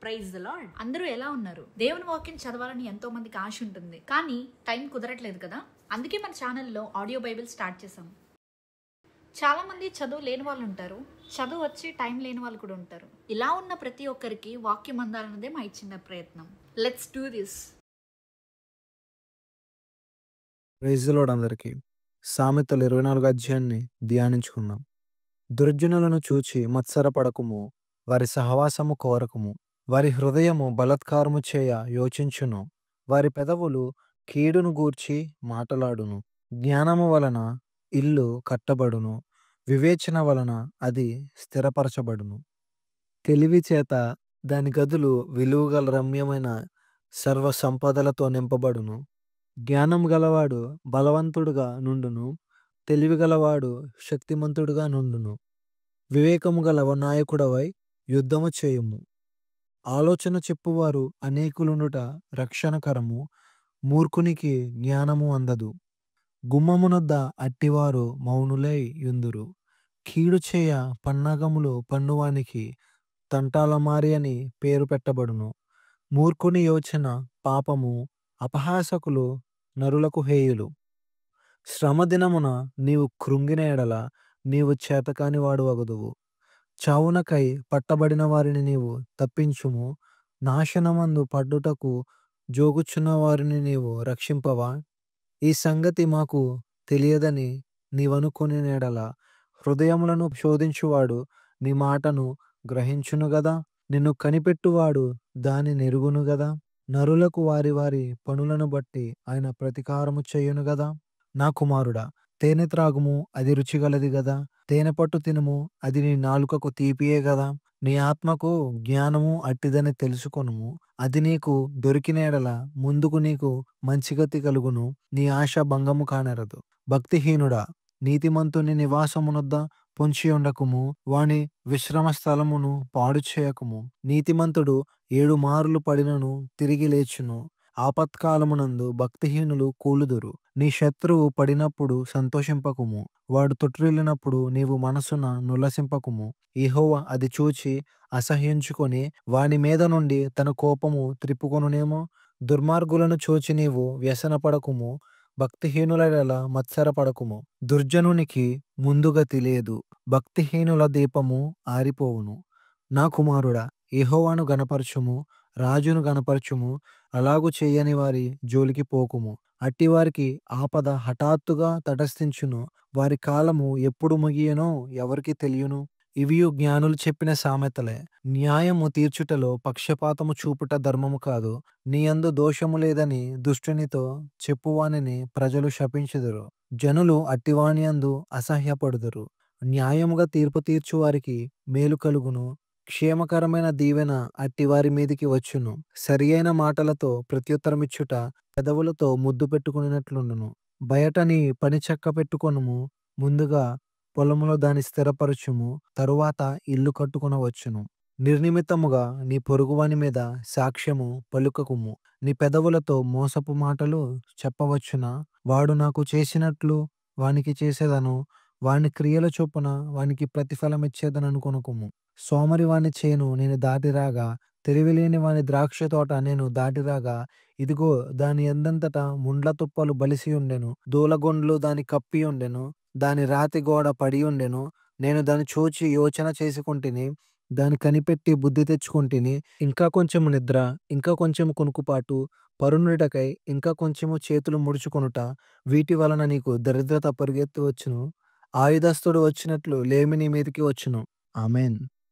Praise the lord. అందరూ ఎలా ఉన్నారు? దేవుని వాక్యం చదవాలని ఎంతో మందికి ఆశ ఉంటుంది, కానీ టైం కుదరట్లేదు కదా. అందుకే మన ఛానల్లో ఆడియో బైబిల్ స్టార్ట్ చేసాం. చాలా మంది చదువు లేని వాళ్ళు ఉంటారు, చదువు వచ్చి టైం లేని వాళ్ళు కూడా ఉంటారు. ఇలా ఉన్న ప్రతి ఒక్కరికి వాక్యం అందాలన్నదే మా చిన్న ప్రయత్నం. Let's do this. Praise the Lord అందరికీ. సామెతలు 24 అధ్యాయాన్ని ధ్యానించుకుందాం. దుర్జనులను చూచి మత్సరపడకుము, వారి సహవాసము కోరకుము. వారి హృదయము బలాత్కారము చేయ యోచించును, వారి పెదవులు కీడును గూర్చి మాటలాడును. జ్ఞానము వలన ఇల్లు కట్టబడును, వివేచన వలన అది స్థిరపరచబడును. తెలివి చేత దాని గదులు విలువగల రమ్యమైన సర్వ సంపదలతో నింపబడును. జ్ఞానం గలవాడు బలవంతుడుగా నుండును, తెలివిగలవాడు శక్తిమంతుడుగా నుండును. వివేకము గల నాయకుడవై యుద్ధము చేయుము. ఆలోచన చెప్పువారు అనేకులుండుట రక్షణకరము, మూర్ఖునికి జ్ఞానము అందదు. గుమ్మమునొద్ద అట్టివారు మౌనులై యుందురు. కీడు చేయ పన్నాగములు పన్నువానికి తంటాలమారి అని పేరు పెట్టబడును. మూర్ఖుని యోచన పాపము, అపహాసకులు నరులకు హేయులు. శ్రమ దినమున నీవు కృంగిన ఎడల నీవు చేతకాని వాడు వగుదువు. చావునకై పట్టబడిన వారిని నీవు తప్పించుము. నాశనమందు పడ్డుటకు జోగుచున్న వారిని నీవు రక్షింపవా? ఈ సంగతి మాకు తెలియదని నీవనుకొని ఎడల హృదయములను శోధించువాడు నీ మాటను గ్రహించును గదా. నిన్ను కనిపెట్టువాడు దాని నెరుగును గదా. నరులకు వారి వారి పనులను బట్టి ఆయన ప్రతికారము చేయును గదా. నా కుమారుడా, తేనె త్రాగుము, అది రుచిగలది గదా. తేనె పట్టు తినుము, అది నీ నాలుకకు తీపియే గదా. నీ ఆత్మకు జ్ఞానము అట్టిదని తెలుసుకొనుము. అది నీకు దొరికిన ఎడల ముందుకు నీకు మంచి గతి కలుగును. నీ ఆశ భంగము కానెరదు. భక్తిహీనుడా, నీతిమంతుని నివాసమునొద్ద పొంచి ఉండకుము, వాని విశ్రమ స్థలమును పాడు చేయకుము. నీతిమంతుడు 7 మార్లు పడినను తిరిగి లేచును, ఆపత్కాలమునందు భక్తిహీనులు కూలుదురు. నీ శత్రువు పడినప్పుడు సంతోషింపకుము, వాడు తొట్రిల్లినప్పుడు నీవు మనసున నులసింపకుము. యెహోవా అది చూచి అసహ్యించుకొని వాని మీద నుండి తన కోపము త్రిప్పుకొనునేమో. దుర్మార్గులను చూచి నీవు వ్యసనపడకుము, భక్తిహీనుల ఎడల మత్సరపడకుము. దుర్జనునికి ముందుగతి లేదు, భక్తిహీనుల దీపము ఆరిపోవును. నా కుమారుడా, యెహోవాను గనపరచుము, రాజును గనపరచుము. అలాగు చేయని వారి జోలికి పోకుము. అట్టివారికి ఆపద హఠాత్తుగా తటస్థించును, వారి కాలము ఎప్పుడు ముగియనో ఎవరికి తెలియను. ఇవియు జ్ఞానులు చెప్పిన సామెతలే. న్యాయము తీర్చుటలో పక్షపాతము చూపుట ధర్మము కాదు. నీయందు దోషము లేదని దుష్టునితో చెప్పువానిని ప్రజలు శపించుదురు. జనులు అట్టివాని యందు అసహ్యపడుదురు. న్యాయముగా తీర్పు తీర్చు వారికి మేలు కలుగును, క్షేమకరమైన దీవెన అట్టివారి మీదికి వచ్చును. సరియైన మాటలతో ప్రత్యుత్తరమిచ్చుట పెదవులతో ముద్దు పెట్టుకున్నట్లుండును. బయట నీ పని చక్క పెట్టుకొనుము, ముందుగా పొలములో దాన్ని స్థిరపరచుము, తరువాత ఇల్లు కట్టుకొనవచ్చును. నిర్నిమిత్తముగా నీ పొరుగువాని మీద సాక్ష్యము పలుకకుము. నీ పెదవులతో మోసపు మాటలు చెప్పవచ్చునా? వాడు నాకు చేసినట్లు వానికి చేసేదను, వాని క్రియల చొప్పున వానికి ప్రతిఫలమిచ్చేదననుకొనుకుము. సోమరి వాని చేను నేను దాటిరాగా, తెలివిలేని వాని ద్రాక్ష తోట నేను దాటిరాగా, ఇదిగో దాని ఎందంతటా ముండ్ల తుప్పలు బలిసి ఉండెను, దూలగొండ్లు దాని కప్పి ఉండెను, దాని రాతి గోడ పడి ఉండెను. నేను దాన్ని చూచి యోచన చేసుకొంటిని, దాన్ని కనిపెట్టి బుద్ధి తెచ్చుకొంటిని. ఇంకా కొంచెము నిద్ర, ఇంకా కొంచెము కునుకుపాటు, పరుండుటకై ఇంకా కొంచెము చేతులు ముడుచుకొనుట, వీటి వలన నీకు దరిద్రత పరుగెత్తి వచ్చును. ఆయుధస్తుడు వచ్చినట్లు లేమి నీ మీదికి వచ్చును. ఆమేన్.